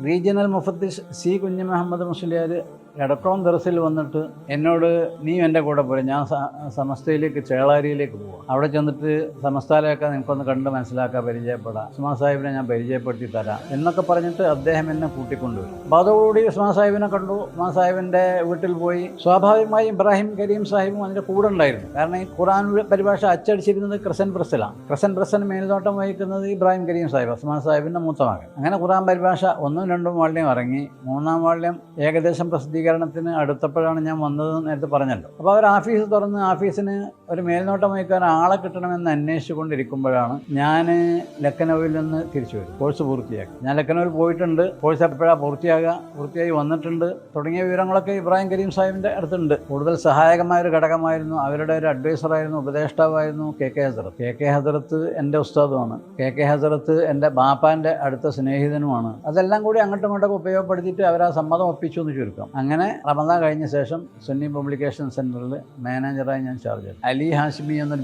Regional മുഫത്തിഷ് C കുഞ്ഞി മുഹമ്മദ് മുസ്ലിയാർ എടക്കുളം ദർസിൽ വന്നിട്ട് എന്നോട് നീ എൻ്റെ കൂടെ പോരെ, ഞാൻ സമസ്തയിലേക്ക് ചേളാരിയിലേക്ക് പോവാം, അവിടെ ചെന്നിട്ട് സമസ്തയിലൊക്കെ നിനക്കൊന്ന് കണ്ട് മനസ്സിലാക്കാൻ പരിചയപ്പെടാം, ഉസ്മാൻ സാഹിബിനെ ഞാൻ പരിചയപ്പെടുത്തി തരാം എന്നൊക്കെ പറഞ്ഞിട്ട് അദ്ദേഹം എന്നെ കൂട്ടിക്കൊണ്ടുവരും. അപ്പോൾ അതോടുകൂടി ഉസ്മാൻ സാഹിബിനെ കണ്ടു. ഉസ്മാൻ സാഹിബിൻ്റെ വീട്ടിൽ പോയി. സ്വാഭാവികമായി ഇബ്രാഹിം കരീം സാഹിബും അതിൻ്റെ കൂടെ ഉണ്ടായിരുന്നു. കാരണം ഈ ഖുർആൻ പരിഭാഷ അച്ചടിച്ചിരുന്നത് ക്രസൻറ്റ് പ്രസ്സിലാണ്. ക്രസൻറ്റ് പ്രസ്സിന് മേൽനോട്ടം വഹിക്കുന്നത് ഇബ്രാഹിം കരീം സാഹിബ്, ഉസ്മാൻ സാഹിബിൻ്റെ മൂത്ത മകൻ. അങ്ങനെ ഖുർആൻ പരിഭാഷ 1ഉം 2ഉം വാള്യം ഇറങ്ങി. 3ാം വാള്യം ഏകദേശം പ്രസിദ്ധീകരണത്തിന് അടുത്തപ്പോഴാണ് ഞാൻ വന്നതെന്ന് നേരത്തെ പറഞ്ഞല്ലോ. അപ്പോൾ അവർ ഓഫീസ് തുറന്ന് ഓഫീസിന് ഒരു മേൽനോട്ടം വഹിക്കാൻ ആളെ കിട്ടണമെന്ന് അന്വേഷിച്ചു കൊണ്ടിരിക്കുമ്പോഴാണ് ഞാൻ ലക്നൌവിൽ നിന്ന് തിരിച്ചു വരും. കോഴ്സ് പൂർത്തിയാക്കി. ഞാൻ ലക്നൌവിൽ പോയിട്ടുണ്ട്. കോഴ്സ് എപ്പോഴാണ് പൂർത്തിയായി വന്നിട്ടുണ്ട് തുടങ്ങിയ വിവരങ്ങളൊക്കെ ഇബ്രാഹിം കരീം സാഹിബിൻ്റെ അടുത്തുണ്ട്. കൂടുതൽ സഹായകമായ ഒരു ഘടകമായിരുന്നു. അവരുടെ ഒരു അഡ്വൈസറായിരുന്നു, ഉപദേഷ്ടാവായിരുന്നു കെ കെ ഹസരത്ത് എൻ്റെ ഉസ്താദുമാണ്. കെ ഹസരത്ത് എൻ്റെ ബാപ്പാൻ്റെ അടുത്ത സ്നേഹിതനുമാണ്. അതെല്ലാം കൂടി അങ്ങോട്ടും ഇങ്ങോട്ടൊക്കെ ഉപയോഗപ്പെടുത്തിയിട്ട് അവർ ആ സമ്മതം ഒപ്പിച്ചു എന്ന് ചുരുക്കം. അങ്ങനെ റമദാൻ കഴിഞ്ഞ ശേഷം സുന്നി പബ്ലിക്കേഷൻ സെൻറ്ററിൽ മാനേജറായി ഞാൻ ചാർജ് ചെയ്തു. അലി ഹാഷിമി എന്നൊരു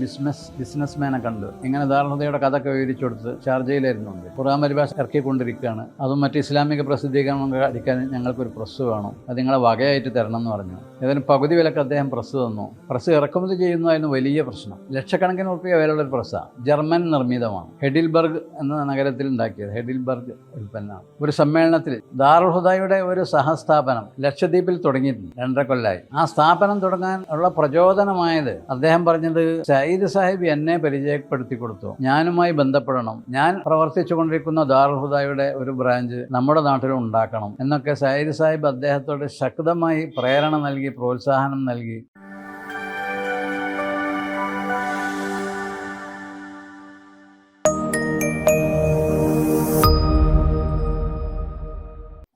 ബിസിനസ്മാനെ കണ്ട് ഇങ്ങനെ ദാർഹുദയുടെ കഥയൊക്കെ വിവരിച്ചു കൊടുത്ത് ഷാർജയിലായിരുന്നുണ്ട്. ഖുർആൻ പരിഭാഷ ഇറക്കിക്കൊണ്ടിരിക്കുകയാണ്. അതും മറ്റ് ഇസ്ലാമിക പ്രസിദ്ധീകരണങ്ങൾ അടിക്കാൻ ഞങ്ങൾക്കൊരു പ്രസ് വേണം, അത് നിങ്ങളെ വകയായിട്ട് തരണം എന്ന് പറഞ്ഞു. ഇതിന് പകുതി വിലക്ക് അദ്ദേഹം പ്രസ് തന്നു. പ്രസ് ഇറക്കുമതി ചെയ്യുന്നതായിരുന്നു വലിയ പ്രശ്നം. ലക്ഷക്കണക്കിന് റുപ്യ വിലയുള്ളൊരു പ്രസ്സാണ്. ജർമ്മൻ നിർമ്മിതമാണ്. ഹെഡിൽബർഗ് എന്ന നഗരത്തിൽ ഉണ്ടാക്കിയത്. ഹെഡിൽബർഗ് ഉൽപ്പന്നമാണ്. ഒരു സമ്മേളനത്തിൽ ദാറുൽ ഹുദയുടെ ഒരു സഹസ്ഥാപനം ലക്ഷദ്വീപിൽ തുടങ്ങിയിട്ടുണ്ട്. 2.5 കൊല്ലമായി. ആ സ്ഥാപനം തുടങ്ങാൻ ഉള്ള പ്രചോദനമായത് അദ്ദേഹം പറഞ്ഞത്, സയ്യിദ് സാഹിബ് എന്നെ പരിചയപ്പെടുത്തി കൊടുത്തു, ഞാനുമായി ബന്ധപ്പെടണം, ഞാൻ പ്രവർത്തിച്ചു കൊണ്ടിരിക്കുന്ന ദാറുൽ ഹുദയുടെ ഒരു ബ്രാഞ്ച് നമ്മുടെ നാട്ടിലും ഉണ്ടാക്കണം എന്നൊക്കെ സയ്യിദ് സാഹിബ് അദ്ദേഹത്തോട് ശക്തമായി പ്രേരണ നൽകി, പ്രോത്സാഹനം നൽകി.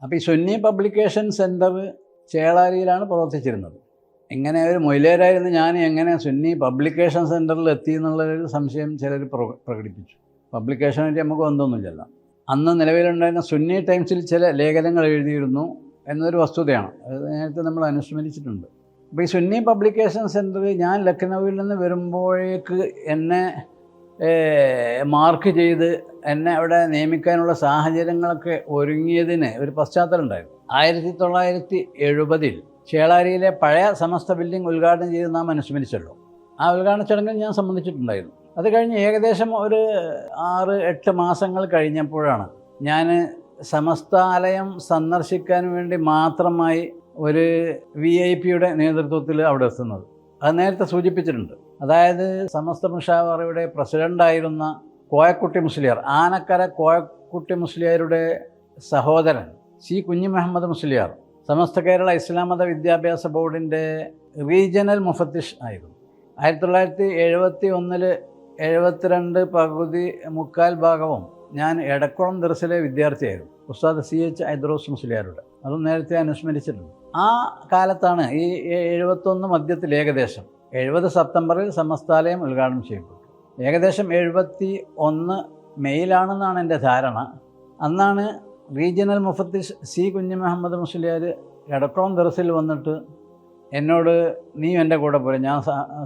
അപ്പോൾ ഈ സുന്നി പബ്ലിക്കേഷൻ സെൻറ്റർ ചേളാരിയിലാണ് പ്രവർത്തിച്ചിരുന്നത്. ഇങ്ങനെ ഒരു മൊയിലേരായിരുന്നു ഞാൻ എങ്ങനെ സുന്നി പബ്ലിക്കേഷൻ സെൻറ്ററിൽ എത്തി എന്നുള്ളൊരു സംശയം ചിലർ പ്രകടിപ്പിച്ചു. പബ്ലിക്കേഷനായിട്ട് നമുക്ക് ബന്ധമൊന്നുമില്ല. അന്ന് നിലവിലുണ്ടായിരുന്ന സുന്നി ടൈംസിൽ ചില ലേഖനങ്ങൾ എഴുതിയിരുന്നു എന്നൊരു വസ്തുതയാണ്. അത് നേരത്തെ നമ്മൾ അനുസ്മരിച്ചിട്ടുണ്ട്. അപ്പോൾ ഈ സുന്നി പബ്ലിക്കേഷൻ സെൻറ്റർ ഞാൻ ലക്നൌവിൽ നിന്ന് വരുമ്പോഴേക്ക് എന്നെ മാർക്ക് ചെയ്ത് എന്നെ അവിടെ നിയമിക്കാനുള്ള സാഹചര്യങ്ങളൊക്കെ ഒരുങ്ങിയതിന് ഒരു പശ്ചാത്തലം ഉണ്ടായിരുന്നു. 1970 ചേളാരിയിലെ പഴയ സമസ്ത ബിൽഡിംഗ് ഉദ്ഘാടനം ചെയ്ത് നാം അനുസ്മരിച്ചല്ലോ. ആ ഉദ്ഘാടന ചടങ്ങിൽ ഞാൻ സംബന്ധിച്ചിട്ടുണ്ടായിരുന്നു. അത് കഴിഞ്ഞ് ഏകദേശം ഒരു 6-8 മാസങ്ങൾ കഴിഞ്ഞപ്പോഴാണ് ഞാൻ സമസ്താലയം സന്ദർശിക്കാൻ വേണ്ടി മാത്രമായി ഒരു VIP-യുടെ നേതൃത്വത്തിൽ അവിടെ എത്തുന്നത്. അത് നേരത്തെ സൂചിപ്പിച്ചിട്ടുണ്ട്. അതായത് സമസ്ത മുഷാവറയുടെ പ്രസിഡൻ്റായിരുന്ന കോയക്കുട്ടി മുസ്ലിയാർ, ആനക്കര കോയക്കുട്ടി മുസ്ലിയാരുടെ സഹോദരൻ സി കുഞ്ഞി മുഹമ്മദ് മുസ്ലിയാർ സമസ്ത കേരള ഇസ്ലാം മത വിദ്യാഭ്യാസ ബോർഡിൻ്റെ റീജിയണൽ മുഫത്തിഷ് ആയിരുന്നു. 1971 72 പകുതി മുക്കാൽ ഭാഗവും ഞാൻ എടക്കുളം ദർസിലെ വിദ്യാർത്ഥിയായിരുന്നു. ഉസ്താദ് CH ഐദ്രോസ് മുസ്ലിയാരുടെ. അതും നേരത്തെ അനുസ്മരിച്ചിട്ടുണ്ട്. ആ കാലത്താണ് ഈ 71 മധ്യത്തിൽ ഏകദേശം 70 സെപ്റ്റംബറിൽ സമസ്താലയം ഉദ്ഘാടനം ചെയ്യപ്പെട്ടു. ഏകദേശം 71 മെയ്യിലാണെന്നാണ് എൻ്റെ ധാരണ. അന്നാണ് റീജിയണൽ മുഫത്തിഷ് സി കുഞ്ഞി മുഹമ്മദ് മുസ്ലിയാർ എടക്കുളം ദർസിൽ വന്നിട്ട് എന്നോട് നീ എൻ്റെ കൂടെ പോരെ, ഞാൻ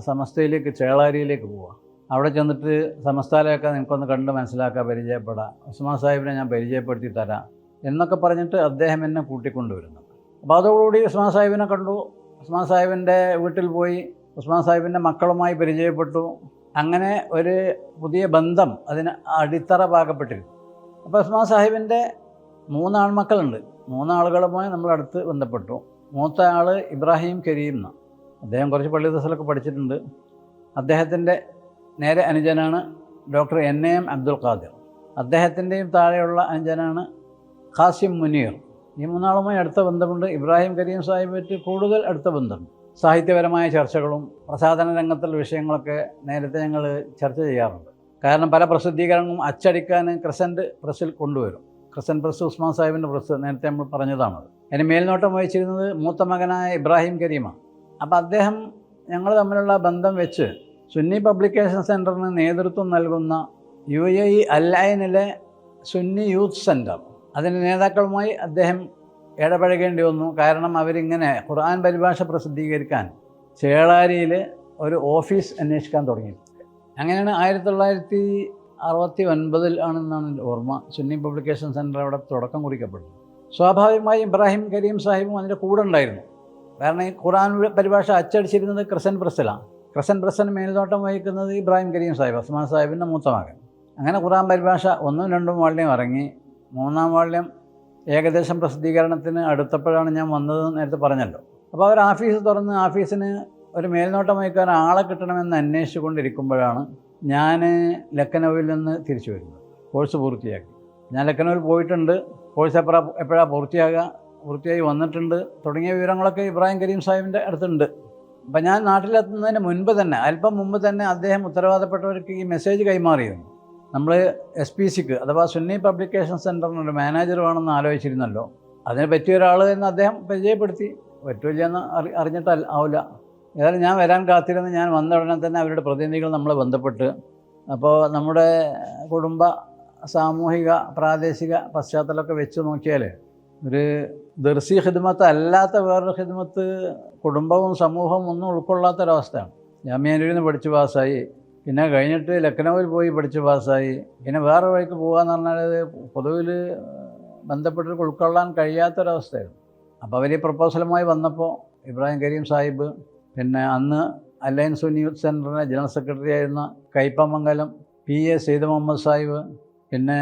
സമസ്തയിലേക്ക് ചേളാരിയിലേക്ക് പോവാം, അവിടെ ചെന്നിട്ട് സമസ്തയിലൊക്കെ നിനക്കൊന്ന് കണ്ട് മനസ്സിലാക്കാൻ പരിചയപ്പെടാം, ഉസ്മാൻ സാഹിബിനെ ഞാൻ പരിചയപ്പെടുത്തി തരാം എന്നൊക്കെ പറഞ്ഞിട്ട് അദ്ദേഹം എന്നെ കൂട്ടിക്കൊണ്ടുവരുന്നു. അപ്പോൾ അതോടുകൂടി ഉസ്മാൻ സാഹിബിനെ കണ്ടു. ഉസ്മാൻ സാഹിബിൻ്റെ വീട്ടിൽ പോയി. ഉസ്മാൻ സാഹിബിൻ്റെ മക്കളുമായി പരിചയപ്പെട്ടു. അങ്ങനെ ഒരു പുതിയ ബന്ധം അതിന് അടിത്തറ പാകപ്പെട്ടിരുന്നു. അപ്പോൾ ഉസ്മാൻ സാഹിബിൻ്റെ 3 ആൺമക്കളുണ്ട്. 3 ആളുകളുമായി നമ്മളടുത്ത് ബന്ധപ്പെട്ടു. മൂത്ത ആൾ ഇബ്രാഹിം കരീം എന്നാണ്. അദ്ദേഹം കുറച്ച് പള്ളി ദർസിലൊക്കെ പഠിച്ചിട്ടുണ്ട്. അദ്ദേഹത്തിൻ്റെ നേരെ അനുജനാണ് ഡോക്ടർ NAM അബ്ദുൽ ഖാദിർ. അദ്ദേഹത്തിൻ്റെയും താഴെയുള്ള അനുജനാണ് ഖാസിം മുനീർ. ഈ 3 ആളുമായി അടുത്ത ബന്ധമുണ്ട്. ഇബ്രാഹിം കരീം സാഹിബായിട്ട് കൂടുതൽ അടുത്ത ബന്ധമുണ്ട്. സാഹിത്യപരമായ ചർച്ചകളും പ്രസാധന രംഗത്തുള്ള വിഷയങ്ങളൊക്കെ നേരത്തെ ഞങ്ങൾ ചർച്ച ചെയ്യാറുണ്ട്. കാരണം പല പ്രസിദ്ധീകരണങ്ങളും അച്ചടിക്കാൻ ക്രസൻറ്റ് പ്രസ്സിൽ കൊണ്ടുവരും. ക്രസൻറ്റ് പ്രസ് ഉസ്മാൻ സാഹിബിൻ്റെ പ്രസ് നേരത്തെ നമ്മൾ പറഞ്ഞതാണത്. അതിന് മേൽനോട്ടം വഹിച്ചിരുന്നത് മൂത്ത മകനായ ഇബ്രാഹിം കരീമാണ്. അപ്പോൾ അദ്ദേഹം ഞങ്ങൾ തമ്മിലുള്ള ബന്ധം വെച്ച് സുന്നി പബ്ലിക്കേഷൻ സെൻറ്ററിന് നേതൃത്വം നൽകുന്ന UAE അൽ ഐനിലെ സുന്നി യൂത്ത് സെൻറ്റർ, അതിൻ്റെ നേതാക്കളുമായി അദ്ദേഹം ഇടപഴകേണ്ടി വന്നു. കാരണം അവരിങ്ങനെ ഖുർആൻ പരിഭാഷ പ്രസിദ്ധീകരിക്കാൻ ചേളാരിയിൽ ഒരു ഓഫീസ് അന്വേഷിക്കാൻ തുടങ്ങി. അങ്ങനെയാണ് 1969 ആണെന്നാണ് എൻ്റെ ഓർമ്മ സുന്നി പബ്ലിക്കേഷൻ സെൻറ്റർ അവിടെ തുടക്കം കുറിക്കപ്പെട്ടത്. സ്വാഭാവികമായി ഇബ്രാഹിം കരീം സാഹിബും അതിൻ്റെ കൂടെ ഉണ്ടായിരുന്നു. കാരണം ഈ ഖുർആൻ പരിഭാഷ അച്ചടിച്ചിരുന്നത് ക്രസൻറ്റ് പ്രസ്സിലാണ്. ക്രസൻറ്റ് പ്രസ്സിന് മേൽനോട്ടം വഹിക്കുന്നത് ഇബ്രാഹിം കരീം സാഹിബ്, ഉസ്മാൻ സാഹിബിൻ്റെ മൂത്ത മകൻ. അങ്ങനെ ഖുർആൻ പരിഭാഷ 1ഉം 2ഉം വാള്യം ഇറങ്ങി. 3ാം വാള്യം ഏകദേശം പ്രസിദ്ധീകരണത്തിന് അടുത്തപ്പോഴാണ് ഞാൻ വന്നതെന്ന് നേരത്തെ പറഞ്ഞല്ലോ. അപ്പോൾ അവർ ഓഫീസ് തുറന്ന് ഓഫീസിന് ഒരു മേൽനോട്ടം വഹിക്കാൻ ആളെ കിട്ടണമെന്ന് അന്വേഷിച്ചു കൊണ്ടിരിക്കുമ്പോഴാണ് ഞാൻ ലക്നൗവിൽ നിന്ന് തിരിച്ചു വരുന്നത്. കോഴ്സ് പൂർത്തിയാക്കി. ഞാൻ ലക്നൗവിൽ പോയിട്ടുണ്ട്. കോഴ്സ് എപ്പോഴാണ് പൂർത്തിയായി വന്നിട്ടുണ്ട് തുടങ്ങിയ വിവരങ്ങളൊക്കെ ഇബ്രാഹിം കരീം സാഹിബിൻ്റെ അടുത്തുണ്ട്. അപ്പം ഞാൻ നാട്ടിലെത്തുന്നതിന് മുൻപ് തന്നെ, അല്പം മുമ്പ് തന്നെ അദ്ദേഹം ഉത്തരവാദപ്പെട്ടവർക്ക് ഈ മെസ്സേജ് കൈമാറിയിരുന്നു. നമ്മൾ SPCക്ക് അഥവാ സുന്നി പബ്ലിക്കേഷൻ സെൻറ്ററിനൊരു മാനേജർ വേണമെന്ന് ആലോചിച്ചിരുന്നല്ലോ. അതിന് പറ്റിയ ഒരാൾ എന്ന് അദ്ദേഹം പരിചയപ്പെടുത്തി. പറ്റില്ലെന്ന് ആവില്ല. ഏതായാലും ഞാൻ വരാൻ കാത്തിരുന്ന് ഞാൻ വന്ന ഉടനെ തന്നെ അവരുടെ പ്രതിനിധികൾ നമ്മളെ ബന്ധപ്പെട്ട്, അപ്പോൾ നമ്മുടെ കുടുംബ സാമൂഹിക പ്രാദേശിക പശ്ചാത്തലമൊക്കെ വെച്ച് നോക്കിയാൽ ഒരു ദർസി ഖിദ്മത്ത് അല്ലാത്ത വേറൊരു ഖിദ്മത്ത് കുടുംബവും സമൂഹവും ഒന്നും ഉൾക്കൊള്ളാത്തൊരവസ്ഥയാണ്. ജാമ്യയിൽ നിന്ന് പഠിച്ച് പാസ്സായി, പിന്നെ കഴിഞ്ഞിട്ട് ലക്നൗവിൽ പോയി പഠിച്ച് പാസ്സായി, പിന്നെ വേറെ വഴിക്ക് പോകാമെന്ന് പറഞ്ഞാൽ അത് പൊതുവിൽ ബന്ധപ്പെട്ട് ഉൾക്കൊള്ളാൻ കഴിയാത്തൊരവസ്ഥയായിരുന്നു. അപ്പോൾ അവർ ഈ പ്രപ്പോസലുമായി വന്നപ്പോൾ ഇബ്രാഹിം കരീം സാഹിബ്, പിന്നെ അന്ന് അലയൻസ് സുന്നി യൂത്ത് സെൻറ്ററിൻ്റെ ജനറൽ സെക്രട്ടറി ആയിരുന്ന കയ്പമംഗലം PA സെയ്ദ് മുഹമ്മദ് സാഹിബ്, പിന്നെ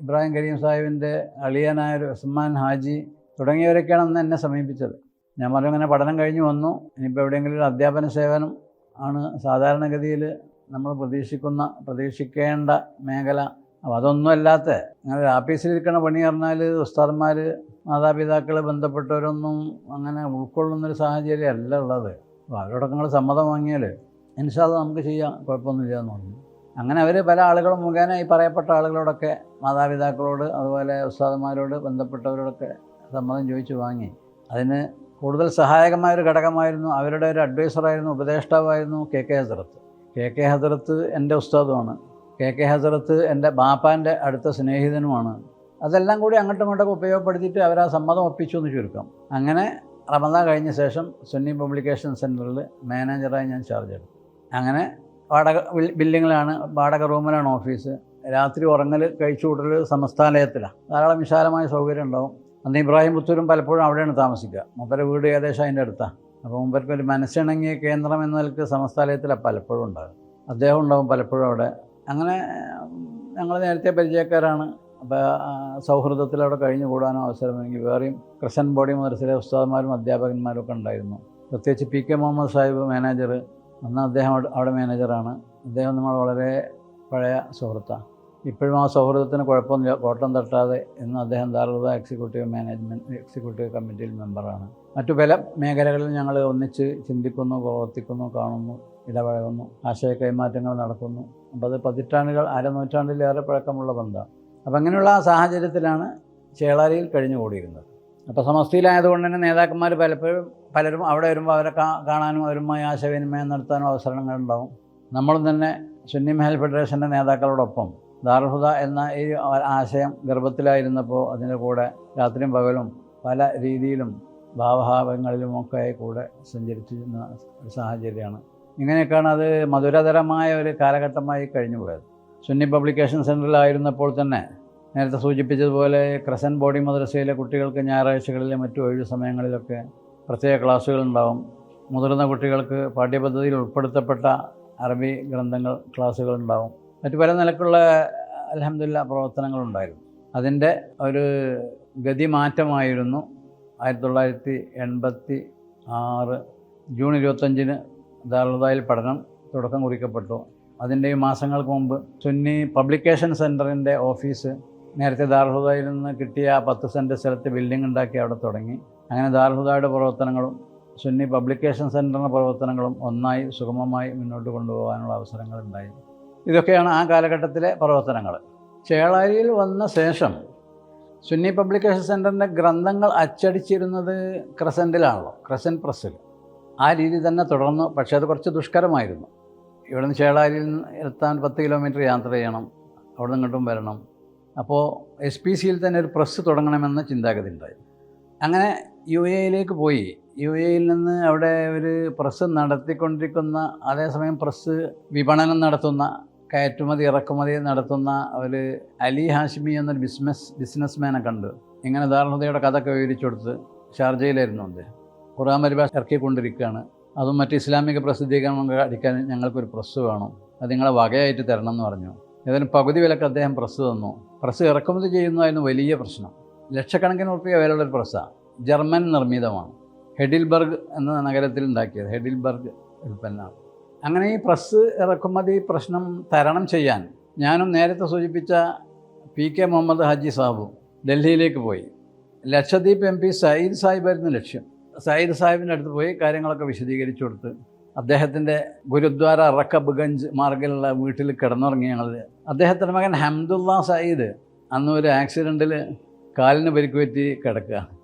ഇബ്രാഹിം കരീം സാഹിബിൻ്റെ അളിയനായ ഒരു ഉസ്മാൻ ഹാജി തുടങ്ങിയവരൊക്കെയാണ് അന്ന് എന്നെ സമീപിച്ചത്. ഞാൻ പറഞ്ഞു, ഇങ്ങനെ പഠനം കഴിഞ്ഞ് വന്നു, ഇനിയിപ്പോൾ എവിടെയെങ്കിലും ഒരു അധ്യാപന സേവനം ആണ് സാധാരണഗതിയിൽ നമ്മൾ പ്രതീക്ഷിക്കേണ്ട മേഖല. അപ്പോൾ അതൊന്നും അല്ലാത്ത അങ്ങനെ ഓഫീസിലിരിക്കുന്ന പണി പറഞ്ഞാൽ ഉസ്താദന്മാർ മാതാപിതാക്കൾ ബന്ധപ്പെട്ടവരൊന്നും അങ്ങനെ ഉൾക്കൊള്ളുന്നൊരു സാഹചര്യം അല്ല ഉള്ളത്. അപ്പോൾ അവരോടൊക്കെ നിങ്ങൾ സമ്മതം വാങ്ങിയാൽ ഇൻഷാ അല്ലാഹ് നമുക്ക് ചെയ്യാം, കുഴപ്പമൊന്നുമില്ല എന്ന് പറഞ്ഞു. അങ്ങനെ അവർ പല ആളുകളും മുഖേന ഈ പറയപ്പെട്ട ആളുകളോടൊക്കെ, മാതാപിതാക്കളോട് അതുപോലെ ഉസ്താദന്മാരോട് ബന്ധപ്പെട്ടവരോടൊക്കെ സമ്മതം ചോദിച്ച് വാങ്ങി. അതിന് കൂടുതൽ സഹായകമായൊരു ഘടകമായിരുന്നു, അവരുടെ ഒരു അഡ്വൈസറായിരുന്നു, ഉപദേഷ്ടാവായിരുന്നു KK ഹസ്രത്ത്. KK ഹസ്രത്ത് എൻ്റെ ഉസ്താദുമാണ്. KK ഹസ്രത്ത് എൻ്റെ ബാപ്പാൻ്റെ അടുത്ത സ്നേഹിതനുമാണ്. അതെല്ലാം കൂടി അങ്ങോട്ടും ഇങ്ങോട്ടൊക്കെ ഉപയോഗപ്പെടുത്തിയിട്ട് അവരാ സമ്മതം ഒപ്പിച്ചു എന്ന് ചുരുക്കം. അങ്ങനെ റമദാൻ കഴിഞ്ഞ ശേഷം സുന്നി പബ്ലിക്കേഷൻ സെൻറ്ററിൽ മാനേജറായി ഞാൻ ചാർജ് എടുത്തു. അങ്ങനെ ബിൽഡിങ്ങിലാണ്, വാടക റൂമിലാണ് ഓഫീസ്. രാത്രി ഉറങ്ങൽ കഴിച്ചുകൂട്ടൽ സമസ്ഥാലയത്തിലാണ്. ധാരാളം വിശാലമായ സൗകര്യം ഉണ്ടാവും. അന്ന് ഇബ്രാഹിം പുത്തൂരും പലപ്പോഴും അവിടെയാണ് താമസിക്കുക. മൂപ്പരെ വീട് ഏകദേശം അതിൻ്റെ അടുത്താണ്. അപ്പോൾ മൂപ്പർക്ക് ഒരു മനസ്സിണങ്ങിയ കേന്ദ്രം എന്ന നിലക്ക് സമസ്ഥാലയത്തിലാണ് പലപ്പോഴും ഉണ്ടാകും. അദ്ദേഹം ഉണ്ടാവും പലപ്പോഴും അവിടെ. അങ്ങനെ ഞങ്ങൾ നേരത്തെ പരിചയക്കാരാണ്. അപ്പോൾ സൗഹൃദത്തിൽ അവിടെ കഴിഞ്ഞു കൂടാനോ അവസരമെങ്കിൽ വേറെയും ക്രസൻറ്റ് ബോഡി മദ്രസയിലെ ഉസ്താദന്മാരും അധ്യാപകന്മാരും ഒക്കെ ഉണ്ടായിരുന്നു. പ്രത്യേകിച്ച് PK മുഹമ്മദ് സാഹിബ് മാനേജർ, അന്ന് അദ്ദേഹം അവിടെ മാനേജറാണ്. അദ്ദേഹം നമ്മൾ വളരെ പഴയ സുഹൃത്താണ്. ഇപ്പോഴും ആ സൗഹൃദത്തിന് കുഴപ്പമൊന്നുമില്ല, കോട്ടം തട്ടാതെ. ഇന്ന് അദ്ദേഹം ദാറുൽ എക്സിക്യൂട്ടീവ് കമ്മിറ്റിയിൽ മെമ്പറാണ്. മറ്റു പല മേഖലകളിൽ ഞങ്ങൾ ഒന്നിച്ച് ചിന്തിക്കുന്നു, പ്രവർത്തിക്കുന്നു, കാണുന്നു, ഇടപഴകുന്നു, ആശയ കൈമാറ്റങ്ങൾ നടക്കുന്നു. അപ്പോൾ അത് പതിറ്റാണ്ടുകൾ, അരനൂറ്റാണ്ടിലേറെ പഴക്കമുള്ള ബന്ധമാണ്. അപ്പം അങ്ങനെയുള്ള ആ സാഹചര്യത്തിലാണ് ചേളാരിയിൽ കഴിഞ്ഞുകൂടിയിരുന്നത്. അപ്പോൾ സമസ്തയിലായതുകൊണ്ട് തന്നെ നേതാക്കന്മാർ പലരും അവിടെ വരുമ്പോൾ അവരെ കാണാനും അവരുമായി ആശയവിനിമയം നടത്താനും അവസരങ്ങളുണ്ടാവും. നമ്മളും തന്നെ സുന്നി മഹൽ ഫെഡറേഷൻ്റെ നേതാക്കളോടൊപ്പം ദാറുൽ ഹുദ എന്ന ഈ ആശയം ഗർഭത്തിലായിരുന്നപ്പോൾ അതിൻ്റെ കൂടെ രാത്രിയും പകലും പല രീതിയിലും ഭാവഭാവങ്ങളിലുമൊക്കെ കൂടെ സഞ്ചരിച്ചിരുന്ന ഒരു സാഹചര്യമാണ്. ഇങ്ങനെയൊക്കെയാണ് അത് മധുരതരമായ ഒരു കാലഘട്ടമായി കഴിഞ്ഞു പോയത്. സുന്നി പബ്ലിക്കേഷൻ സെൻറ്ററിലായിരുന്നപ്പോൾ തന്നെ നേരത്തെ സൂചിപ്പിച്ചതുപോലെ ക്രസൻറ്റ് ബോഡി മദ്രസയിലെ കുട്ടികൾക്ക് ഞായറാഴ്ചകളിലെ മറ്റു ഒഴിവു സമയങ്ങളിലൊക്കെ പ്രത്യേക ക്ലാസ്സുകളുണ്ടാവും. മുതിർന്ന കുട്ടികൾക്ക് പാഠ്യപദ്ധതിയിൽ ഉൾപ്പെടുത്തപ്പെട്ട അറബി ഗ്രന്ഥങ്ങൾ ക്ലാസ്സുകളുണ്ടാവും. മറ്റു പല നിലക്കുള്ള അൽഹംദുലില്ലാ പ്രവർത്തനങ്ങളുണ്ടായിരുന്നു. അതിൻ്റെ ഒരു ഗതിമാറ്റമായിരുന്നു 1986 ജൂൺ 25 ദാറുൽ ഹുദയിൽ പഠനം തുടക്കം കുറിക്കപ്പെട്ടു. അതിൻ്റെ മാസങ്ങൾക്ക് മുമ്പ് സുന്നി പബ്ലിക്കേഷൻ സെൻറ്ററിൻ്റെ ഓഫീസ് നേരത്തെ ദാറുൽ ഹുദയിൽ നിന്ന് കിട്ടിയ 10 സെൻറ്റ് സ്ഥലത്ത് ബിൽഡിംഗ് ഉണ്ടാക്കി അവിടെ തുടങ്ങി. അങ്ങനെ ദാറുൽ ഹുദയുടെ പ്രവർത്തനങ്ങളും സുന്നി പബ്ലിക്കേഷൻ സെൻറ്ററിൻ്റെ പ്രവർത്തനങ്ങളും ഒന്നായി സുഗമമായി മുന്നോട്ട് കൊണ്ടുപോകാനുള്ള അവസരങ്ങളുണ്ടായി. ഇതൊക്കെയാണ് ആ കാലഘട്ടത്തിലെ പ്രവർത്തനങ്ങൾ. ചേളാരിയിൽ വന്ന ശേഷം സുന്നി പബ്ലിക്കേഷൻ സെൻറ്ററിൻ്റെ ഗ്രന്ഥങ്ങൾ അച്ചടിച്ചിരുന്നത് ക്രസൻറ്റിലാണല്ലോ, ക്രസൻറ്റ് പ്രസ്സിൽ. ആ രീതി തന്നെ തുടർന്നു. പക്ഷേ അത് കുറച്ച് ദുഷ്കരമായിരുന്നു. ഇവിടെ നിന്ന് ചേളാരിയിൽ എത്താൻ 10 കിലോമീറ്റർ യാത്ര ചെയ്യണം, അവിടെ നിന്ന് ഇങ്ങോട്ടും വരണം. അപ്പോൾ SPCയിൽ തന്നെ ഒരു പ്രസ് തുടങ്ങണമെന്ന ചിന്താഗതി ഉണ്ടായി. അങ്ങനെ UAE പോയി. UAE നിന്ന് അവിടെ ഒരു പ്രസ് നടത്തിക്കൊണ്ടിരിക്കുന്ന, അതേസമയം പ്രസ് വിപണനം നടത്തുന്ന, കയറ്റുമതി ഇറക്കുമതി നടത്തുന്ന ഒരു അലി ഹാഷിമി എന്നൊരു ബിസിനസ്മാനെ കണ്ട് ഇങ്ങനെ ദാറുൽ ഹുദയുടെ കഥയൊക്കെ വിവരിച്ചു കൊടുത്ത് ഷാർജയിലായിരുന്നു അദ്ദേഹം. ഖുർആൻ പരിഭാഷ ഇറക്കിക്കൊണ്ടിരിക്കുകയാണ്. അതും മറ്റ് ഇസ്ലാമിക പ്രസിദ്ധീകരണങ്ങൾ അടിക്കാൻ ഞങ്ങൾക്കൊരു പ്രസ് വേണം, അത് നിങ്ങളെ വകയായിട്ട് തരണം എന്ന് പറഞ്ഞു. ഏതായാലും പകുതി വിലക്ക് അദ്ദേഹം പ്രസ് തന്നു. പ്രസ് ഇറക്കുമതി ചെയ്യുന്നതായിരുന്നു വലിയ പ്രശ്നം. ലക്ഷക്കണക്കിന് ഉറുപ്പിക വിലയുള്ളൊരു പ്രസ്സാണ്. ജർമ്മൻ നിർമ്മിതമാണ്. ഹെഡിൽബർഗ് എന്ന നഗരത്തിൽ ഉണ്ടാക്കിയത്. ഹെഡിൽബർഗ് ഉൽപ്പന്നമാണ്. അങ്ങനെ ഈ പ്രസ് ഇറക്കുമതി പ്രശ്നം തരണം ചെയ്യാൻ ഞാനും നേരത്തെ സൂചിപ്പിച്ച PK മുഹമ്മദ് ഹാജി സാഹിബും ഡൽഹിയിലേക്ക് പോയി. ലക്ഷദ്വീപ് MP സയ്യിദ് സാഹിബായിരുന്നു ലക്ഷ്യം. സയ്യിദ് സാഹിബിൻ്റെ അടുത്ത് പോയി കാര്യങ്ങളൊക്കെ വിശദീകരിച്ചു കൊടുത്ത് അദ്ദേഹത്തിൻ്റെ ഗുരുദ്വാര റക്കബ്ഗഞ്ച് മാർഗിലുള്ള വീട്ടിൽ കിടന്നുറങ്ങി ഞങ്ങൾ. അദ്ദേഹത്തിൻ്റെ മകൻ ഹംദുള്ള സയ്യിദ് അന്ന് ഒരു ആക്സിഡൻറ്റിൽ കാലിന് പരിക്ക് പറ്റി കിടക്കുക.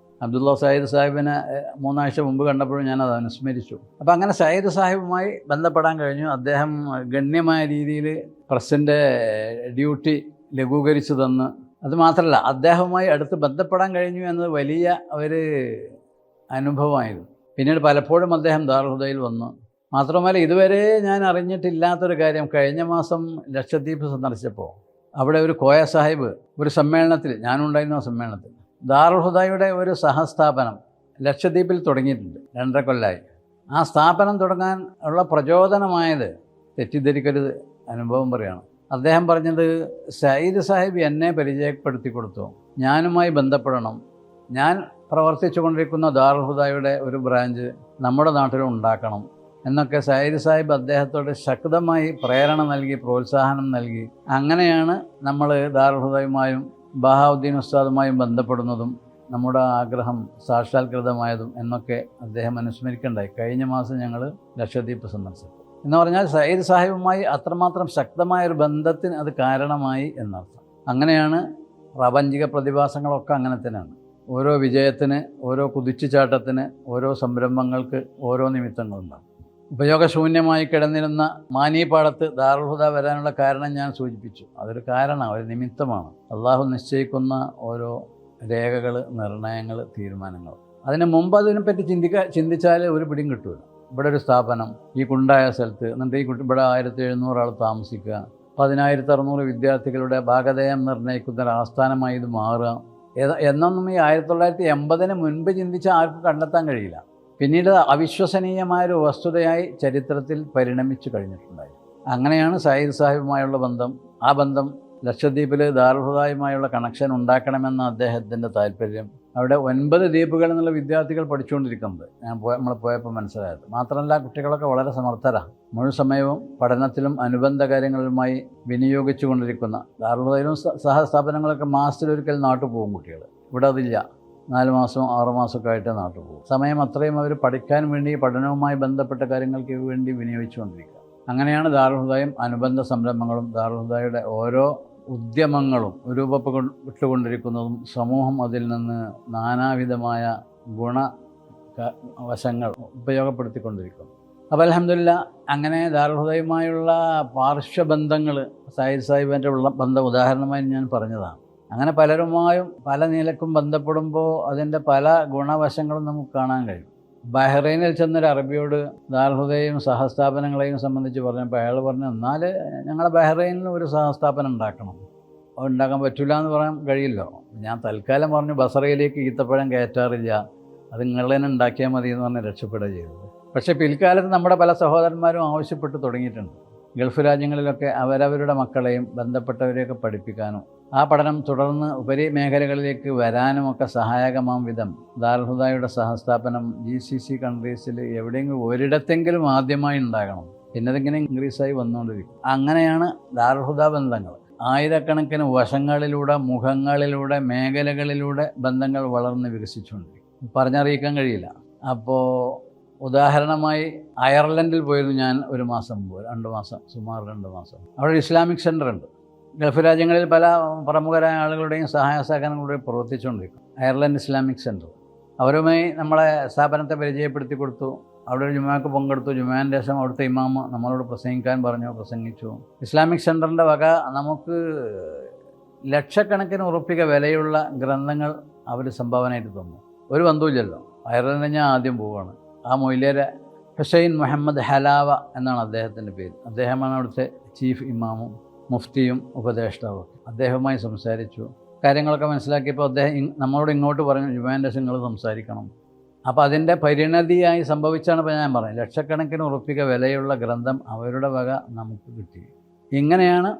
അബ്ദുള്ള സയ്യിദ് സാഹിബിനെ 3 ആഴ്ച മുമ്പ് കണ്ടപ്പോഴും ഞാനത് അനുസ്മരിച്ചു. അപ്പോൾ അങ്ങനെ സയ്യിദ് സാഹിബുമായി ബന്ധപ്പെടാൻ കഴിഞ്ഞു. അദ്ദേഹം ഗണ്യമായ രീതിയിൽ പ്രസിൻ്റെ ഡ്യൂട്ടി ലഘൂകരിച്ചു തന്ന്, അതുമാത്രമല്ല അദ്ദേഹവുമായി അടുത്ത് ബന്ധപ്പെടാൻ കഴിഞ്ഞു എന്നത് വലിയ ഒരു അനുഭവമായിരുന്നു. പിന്നീട് പലപ്പോഴും അദ്ദേഹം ദാറുൽ ഹുദയിൽ വന്നു. മാത്രമല്ല ഇതുവരെ ഞാൻ അറിഞ്ഞിട്ടില്ലാത്തൊരു കാര്യം, കഴിഞ്ഞ മാസം ലക്ഷദ്വീപ് സന്ദർശിച്ചപ്പോൾ അവിടെ ഒരു കോയ സാഹിബ് ഒരു സമ്മേളനത്തിൽ, ഞാനുണ്ടായിരുന്ന സമ്മേളനത്തിൽ, ദാറുൽ ഹുദയുടെ ഒരു സഹസ്ഥാപനം ലക്ഷദ്വീപിൽ തുടങ്ങിയിട്ടുണ്ട്. 2.5 കൊല്ലമായി. ആ സ്ഥാപനം തുടങ്ങാൻ ഉള്ള പ്രചോദനമായത്, തെറ്റിദ്ധരിക്കരുത്, അനുഭവം പറയുകയാണ്. അദ്ദേഹം പറഞ്ഞത്, സയ്യിദ് സാഹിബ് എന്നെ പരിചയപ്പെടുത്തി കൊടുത്തു, ഞാനുമായി ബന്ധപ്പെടണം, ഞാൻ പ്രവർത്തിച്ചു കൊണ്ടിരിക്കുന്ന ദാറുൽ ഹുദയുടെ ഒരു ബ്രാഞ്ച് നമ്മുടെ നാട്ടിലും ഉണ്ടാക്കണം എന്നൊക്കെ സയ്യിദ് സാഹിബ് അദ്ദേഹത്തോട് ശക്തമായി പ്രേരണ നൽകി, പ്രോത്സാഹനം നൽകി. അങ്ങനെയാണ് നമ്മൾ ദാറുൽ ഹുദയുമായും ബഹാവുദ്ദീൻ ഉസ്താദുമായും ബന്ധപ്പെടുന്നതും നമ്മുടെ ആഗ്രഹം സാക്ഷാത്കൃതമായതും എന്നൊക്കെ അദ്ദേഹം അനുസ്മരിക്കേണ്ടായി. കഴിഞ്ഞ മാസം ഞങ്ങൾ ലക്ഷദ്വീപ് സന്ദർശിച്ചു. എന്ന് പറഞ്ഞാൽ സയ്യിദ് സാഹിബുമായി അത്രമാത്രം ശക്തമായൊരു ബന്ധത്തിന് അത് കാരണമായി എന്നർത്ഥം. അങ്ങനെയാണ് പ്രാപഞ്ചിക പ്രതിഭാസങ്ങളൊക്കെ അങ്ങനെ തന്നെയാണ്. ഓരോ വിജയത്തിന്, ഓരോ കുതിച്ചുചാട്ടത്തിന്, ഓരോ സംരംഭങ്ങൾക്ക് ഓരോ നിമിത്തങ്ങളുണ്ടാകും. ഉപയോഗശൂന്യമായി കിടന്നിരുന്ന മാനിപ്പാടത്ത് ദാറുൽ ഹുദ വരാനുള്ള കാരണം ഞാൻ സൂചിപ്പിച്ചു. അതൊരു കാരണമാണ്, ഒരു നിമിത്തമാണ്. അള്ളാഹു നിശ്ചയിക്കുന്ന ഓരോ രേഖകൾ, നിർണയങ്ങൾ, തീരുമാനങ്ങൾ. അതിന് മുമ്പ് അതിനെപ്പറ്റി ചിന്തിച്ചാൽ ഒരു പിടിയും കിട്ടില്ല. ഇവിടെ ഒരു സ്ഥാപനം ഈ കുണ്ടായ സ്ഥലത്ത്, എന്നിട്ട് ഇവിടെ 1700 ആൾ താമസിക്കുക, 10,600 വിദ്യാർത്ഥികളുടെ ഭാഗധേയം നിർണ്ണയിക്കുന്ന ഒരു ആസ്ഥാനമായി ഇത് മാറുക എന്നൊന്നും ഈ 1980 മുൻപ് ചിന്തിച്ചാൽ ആർക്കും കണ്ടെത്താൻ കഴിയില്ല. പിന്നീട് അവിശ്വസനീയമായൊരു വസ്തുതയായി ചരിത്രത്തിൽ പരിണമിച്ചു കഴിഞ്ഞിട്ടുണ്ടായി. അങ്ങനെയാണ് സയ്യിദ് സാഹിബുമായുള്ള ബന്ധം. ആ ബന്ധം ലക്ഷദ്വീപിൽ ദാറുൽ ഹുദയുമായുള്ള കണക്ഷൻ ഉണ്ടാക്കണമെന്ന അദ്ദേഹത്തിൻ്റെ താല്പര്യം. അവിടെ 9 ദ്വീപുകളിൽ നിന്നുള്ള വിദ്യാർത്ഥികൾ പഠിച്ചുകൊണ്ടിരിക്കുന്നത് നമ്മൾ പോയപ്പോൾ മനസ്സിലായത്. മാത്രമല്ല കുട്ടികളൊക്കെ വളരെ സമർത്ഥരാണ്. മുഴുവൻ സമയവും പഠനത്തിലും അനുബന്ധ കാര്യങ്ങളുമായി വിനിയോഗിച്ചു കൊണ്ടിരിക്കുന്ന, ദാറുൽ ഹുദയിലും സഹസ്ഥാപനങ്ങളൊക്കെ മാസത്തിലൊരിക്കൽ നാട്ടിൽ പോകും കുട്ടികൾ. ഇവിടെ അതില്ല. 4 മാസം 6 മാസമൊക്കെ ആയിട്ട് നാട്ടിൽ പോകും. സമയം അത്രയും അവർ പഠിക്കാൻ വേണ്ടി, പഠനവുമായി ബന്ധപ്പെട്ട കാര്യങ്ങൾക്ക് വേണ്ടി വിനിയോഗിച്ചുകൊണ്ടിരിക്കുക. അങ്ങനെയാണ് ദാറുൽ ഹുദയും അനുബന്ധ സംരംഭങ്ങളും ദാറുൽ ഹുദയുടെ ഓരോ ഉദ്യമങ്ങളും രൂപപ്പെട്ടുകൊണ്ടിരിക്കുന്നതും സമൂഹം അതിൽ നിന്ന് നാനാവിധമായ ഗുണവശങ്ങൾ ഉപയോഗപ്പെടുത്തിക്കൊണ്ടിരിക്കുന്നു. അപ്പോൾ അൽഹംദുലില്ലാഹ് അങ്ങനെ ദാറുൽ ഹുദയുമായുള്ള പാർശ്വബന്ധങ്ങൾ, സയ്യിദ് സാഹിബിൻ്റെ ഉള്ള ബന്ധം ഉദാഹരണമായി ഞാൻ പറഞ്ഞതാണ്. അങ്ങനെ പലരുമായും പല നിലക്കും ബന്ധപ്പെടുമ്പോൾ അതിൻ്റെ പല ഗുണവശങ്ങളും നമുക്ക് കാണാൻ കഴിയും. ബഹ്റൈനിൽ ചെന്നൊരു അറബിയോട് ദാറുൽ ഹുദയെയും സഹസ്ഥാപനങ്ങളെയും സംബന്ധിച്ച് പറഞ്ഞപ്പോൾ അയാൾ പറഞ്ഞു, എന്നാൽ ഞങ്ങളെ ബഹ്റൈനിൽ ഒരു സഹസ്ഥാപനം ഉണ്ടാക്കണം. അത് ഉണ്ടാക്കാൻ പറ്റില്ല എന്ന് പറയാൻ കഴിയില്ലോ. ഞാൻ തൽക്കാലം പറഞ്ഞു, ബസറയിലേക്ക് ഈത്തപ്പഴം കയറ്റാറില്ല, അത് നിങ്ങൾ തന്നെ ഉണ്ടാക്കിയാൽ മതി എന്ന് പറഞ്ഞ് രക്ഷപ്പെടുക ചെയ്തത്. പക്ഷേ പിൽക്കാലത്ത് നമ്മുടെ പല സഹോദരന്മാരും ആവശ്യപ്പെട്ട് തുടങ്ങിയിട്ടുണ്ട്. ഗൾഫ് രാജ്യങ്ങളിലൊക്കെ അവരവരുടെ മക്കളെയും ബന്ധപ്പെട്ടവരെയൊക്കെ പഠിപ്പിക്കാനും ആ പഠനം തുടർന്ന് ഉപരിമേഖലകളിലേക്ക് വരാനുമൊക്കെ സഹായകമാം വിധം ദാറുൽ ഹുദയുടെ സഹസ്ഥാപനം GCC കൺട്രീസിൽ എവിടെയെങ്കിലും ഒരിടത്തെങ്കിലും ആദ്യമായി ഉണ്ടാകണം. പിന്നെ അതിങ്ങനെ ഇൻക്രീസായി വന്നുകൊണ്ടിരിക്കും. അങ്ങനെയാണ് ദാറുൽ ഹുദ ബന്ധങ്ങൾ. ആയിരക്കണക്കിന് വശങ്ങളിലൂടെ, മുഖങ്ങളിലൂടെ, മേഖലകളിലൂടെ ബന്ധങ്ങൾ വളർന്ന് വികസിച്ചുകൊണ്ടിരിക്കും. പറഞ്ഞറിയിക്കാൻ കഴിയില്ല. അപ്പോൾ ഉദാഹരണമായി അയർലൻഡിൽ പോയിരുന്നു ഞാൻ 1 മാസം മുമ്പ്, 2 മാസം, സുമാർ 2 മാസം. അവിടെ ഇസ്ലാമിക് സെൻ്റർ ഉണ്ട്. ഗൾഫ് രാജ്യങ്ങളിൽ പല പ്രമുഖരായ ആളുകളുടെയും സഹായ സഹകരണങ്ങളുടെയും പ്രവർത്തിച്ചുകൊണ്ടിരിക്കും. Ireland Islamic centre. അവരുമായി നമ്മളെ സ്ഥാപനത്തെ പരിചയപ്പെടുത്തി കൊടുത്തു. അവിടെ ഒരു ജുമാക്ക് പങ്കെടുത്തു. ജുമാൻ്റെ ശേഷം അവിടുത്തെ ഇമാമ് നമ്മളോട് പ്രസംഗിക്കാൻ പറഞ്ഞു, പ്രസംഗിച്ചു. ഇസ്ലാമിക് സെൻ്ററിൻ്റെ വക നമുക്ക് ലക്ഷക്കണക്കിന് ഉറുപ്പിക വിലയുള്ള ഗ്രന്ഥങ്ങൾ അവർ സംഭാവനയായിട്ട് തന്നു. ഒരു ബന്ധവുമില്ലല്ലോ. അയർലൻഡിൽ ഞാൻ ആദ്യം പോവുകയാണ്. ആ മൊയ്ലിയരെ ഹുസൈൻ മുഹമ്മദ് ഹലാവ എന്നാണ് അദ്ദേഹത്തിൻ്റെ പേര്. അദ്ദേഹമാണ് അവിടുത്തെ ചീഫ് ഇമാമും മുഫ്തിയും ഉപദേഷ്ടാവും. അദ്ദേഹവുമായി സംസാരിച്ചു. കാര്യങ്ങളൊക്കെ മനസ്സിലാക്കിയപ്പോൾ അദ്ദേഹം നമ്മളോട് ഇങ്ങോട്ട് പറഞ്ഞു ഹ്യൂമാനിറ്റീസ് നിങ്ങൾ സംസാരിക്കണം. അപ്പോൾ അതിൻ്റെ പരിണതിയായി സംഭവിച്ചാണ് ഇപ്പോൾ ഞാൻ പറഞ്ഞത്. ലക്ഷക്കണക്കിന് ഉറുപ്പിക വിലയുള്ള ഗ്രന്ഥം അവരുടെ വക നമുക്ക് കിട്ടി. ഇങ്ങനെയാണ്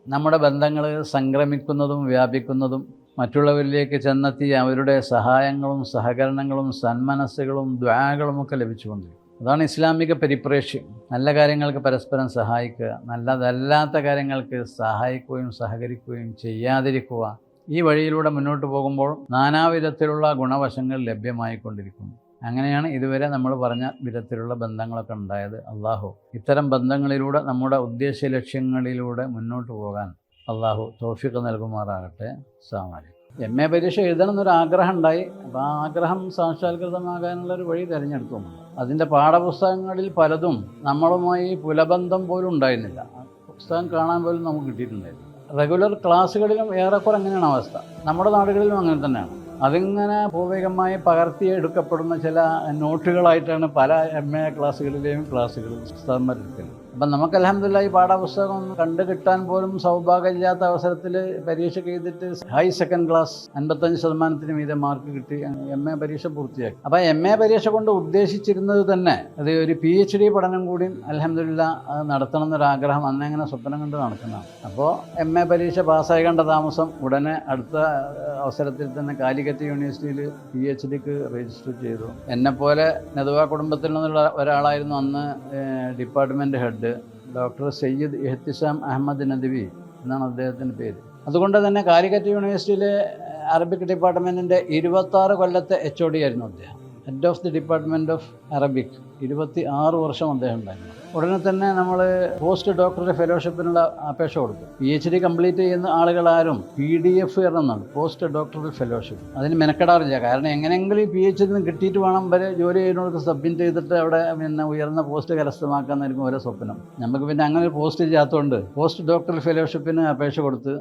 നമ്മുടെ ബന്ധങ്ങൾ സംക്രമിക്കുന്നതും വ്യാപിക്കുന്നതും മറ്റുള്ളവരിലേക്ക് ചെന്നെത്തി അവരുടെ സഹായങ്ങളും സഹകരണങ്ങളും സന്മനസ്സുകളും ദ്വാകളുമൊക്കെ ലഭിച്ചുകൊണ്ടിരിക്കും. അതാണ് ഇസ്ലാമിക പരിപ്രേക്ഷ്യം. നല്ല കാര്യങ്ങൾക്ക് പരസ്പരം സഹായിക്കുക, നല്ലതല്ലാത്ത കാര്യങ്ങൾക്ക് സഹായിക്കുകയും സഹകരിക്കുകയും ചെയ്യാതിരിക്കുക. ഈ വഴിയിലൂടെ മുന്നോട്ട് പോകുമ്പോൾ നാനാവിധത്തിലുള്ള ഗുണവശങ്ങൾ ലഭ്യമായിക്കൊണ്ടിരിക്കുന്നു. അങ്ങനെയാണ് ഇതുവരെ നമ്മൾ പറഞ്ഞ വിധത്തിലുള്ള ബന്ധങ്ങളൊക്കെ ഉണ്ടായത്. അള്ളാഹു ഇത്തരം ബന്ധങ്ങളിലൂടെ നമ്മുടെ ഉദ്ദേശ ലക്ഷ്യങ്ങളിലൂടെ മുന്നോട്ട് പോകാൻ അള്ളാഹു തൗഫീഖ് നൽകുമാറാകട്ടെ. അസ്സലാമു അലൈക്കും. MA പരീക്ഷ എഴുതണമെന്നൊരു ആഗ്രഹം ഉണ്ടായി. അപ്പോൾ ആ ആഗ്രഹം സാക്ഷാത്കൃതമാകാനുള്ളൊരു വഴി തിരഞ്ഞെടുത്തു. അതിൻ്റെ പാഠപുസ്തകങ്ങളിൽ പലതും നമ്മളുമായി പുലബന്ധം പോലും ഉണ്ടായിരുന്നില്ല. പുസ്തകം കാണാൻ പോലും നമുക്ക് കിട്ടിയിട്ടുണ്ടായിരുന്നു. റെഗുലർ ക്ലാസ്സുകളിലും ഏറെക്കുറെ അങ്ങനെയാണ് അവസ്ഥ. നമ്മുടെ നാടുകളിലും അങ്ങനെ തന്നെയാണ്. അതിങ്ങനെ പൂർവികമായി പകർത്തിയെടുക്കപ്പെടുന്ന ചില നോട്ടുകളായിട്ടാണ് പല MA ക്ലാസ്സുകളിലെയും ക്ലാസ്സുകൾ പുസ്തകന്മാരെടുക്കുന്നത്. അപ്പം നമുക്ക് അൽഹംദുലില്ലാഹ് ഈ പാഠപുസ്തകം കണ്ടു കിട്ടാൻ പോലും സൗഭാഗ്യമില്ലാത്ത അവസരത്തിൽ പരീക്ഷയ്ക്ക് എഴുതിയിട്ട് ഹൈ സെക്കൻഡ് ക്ലാസ് 55% മീതെ മാർക്ക് കിട്ടി MA പരീക്ഷ പൂർത്തിയാക്കി. അപ്പം MA പരീക്ഷ കൊണ്ട് ഉദ്ദേശിച്ചിരുന്നത് തന്നെ അത് ഒരു PhD പഠനം കൂടി അൽഹംദുലില്ലാഹ് അത് നടത്തണം എന്നൊരാഗ്രഹം അന്നെങ്ങനെ സ്വപ്നം കണ്ട് നടക്കുന്നതാണ്. അപ്പോൾ MA പരീക്ഷ പാസ്സായി കണ്ട താമസം ഉടനെ അടുത്ത അവസരത്തിൽ തന്നെ കാലിക്കറ്റ് യൂണിവേഴ്സിറ്റിയിൽ PhDക്ക് രജിസ്റ്റർ ചെയ്തു. എന്നെപ്പോലെ നെതുവ കുടുംബത്തിൽ നിന്നുള്ള ഒരാളായിരുന്നു അന്ന് department head. Doctor Syed Ihtisham Ahmed Nadwi എന്നാണ് അദ്ദേഹത്തിൻ്റെ പേര്. അതുകൊണ്ട് തന്നെ കാലിക്കറ്റ് യൂണിവേഴ്സിറ്റിയിലെ അറബിക് ഡിപ്പാർട്ട്മെൻറ്റിൻ്റെ 26 കൊല്ലത്തെ HOD ആയിരുന്നു അദ്ദേഹം. Head of the department of Arabic 26 വർഷം അദ്ദേഹം ഉണ്ടായിരുന്നു. ഉടനെ തന്നെ നമ്മൾ പോസ്റ്റ് ഡോക്ടറൽ ഫെലോഷിപ്പിനുള്ള അപേക്ഷ കൊടുത്തു. PhD കംപ്ലീറ്റ് ചെയ്യുന്ന ആളുകളാരും PDF എന്നാണ് പോസ്റ്റ് ഡോക്ടറൽ ഫെലോഷിപ്പ്. അതിന് മെനക്കെടാറില്ല. കാരണം എങ്ങനെയെങ്കിലും ഈ PhD കിട്ടിയിട്ട് വേണം വരെ ജോലി ചെയ്യുന്നവർക്ക് സബ്മിറ്റ് ചെയ്തിട്ട് അവിടെ ഉയർന്ന പോസ്റ്റ് കരസ്ഥമാക്കാന്നായിരിക്കും ഓരോ സ്വപ്നം. നമുക്ക് അങ്ങനെ ഒരു പോസ്റ്റ് ചെയ്യാത്തതുകൊണ്ട് പോസ്റ്റ് ഡോക്ടറൽ ഫെലോഷിപ്പിന് അപേക്ഷ കൊടുത്ത്